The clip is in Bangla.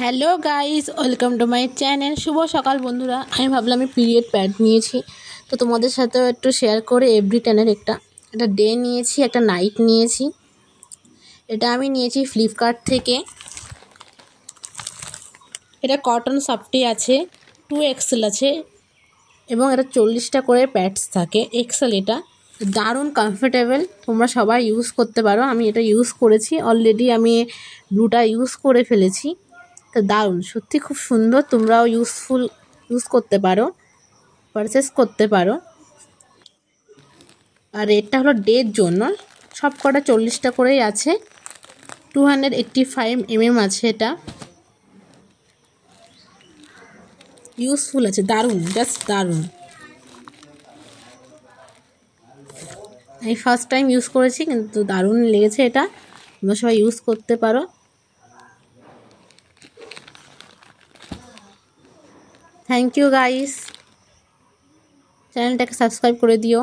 Hello guys, welcome to my channel. শুভ সকাল বন্ধুরা। আমি ভাবলাম আমি পিরিয়ড প্যাড নিয়েছি, তো তোমাদের সাথেও একটু শেয়ার করে এভরি টেনের একটা ডে নিয়েছি, একটা নাইট নিয়েছি। এটা আমি নিয়েছি ফ্লিপকার্ট থেকে। এটা কটন সফটি আছে, 2XL আছে এবং এটা 40টা করে প্যাডস থাকে। এক্সেল এটা দারুণ কমফোর্টেবল, তোমরা সবাই ইউজ করতে পারো। আমি এটা ইউজ করেছি অলরেডি, আমি ব্লুটা ইউজ করে ফেলেছি। তো দারুণ, সত্যি খুব সুন্দর। তোমরাও ইউজ করতে পারো, পারচেস করতে পারো। আর রেটটা হলো ডের জন্য, সব কটা 40টা করেই আছে। 285 mm আছে। এটা ইউজফুল আছে, দারুণ, জাস্ট দারুণ। আমি ফার্স্ট টাইম ইউজ করেছি, কিন্তু দারুণ লেগেছে। এটা তোমরা সবাই ইউজ করতে পারো। থ্যাংক ইউ গাইস, চ্যানেলটাকে সাবস্ক্রাইব করে দিও।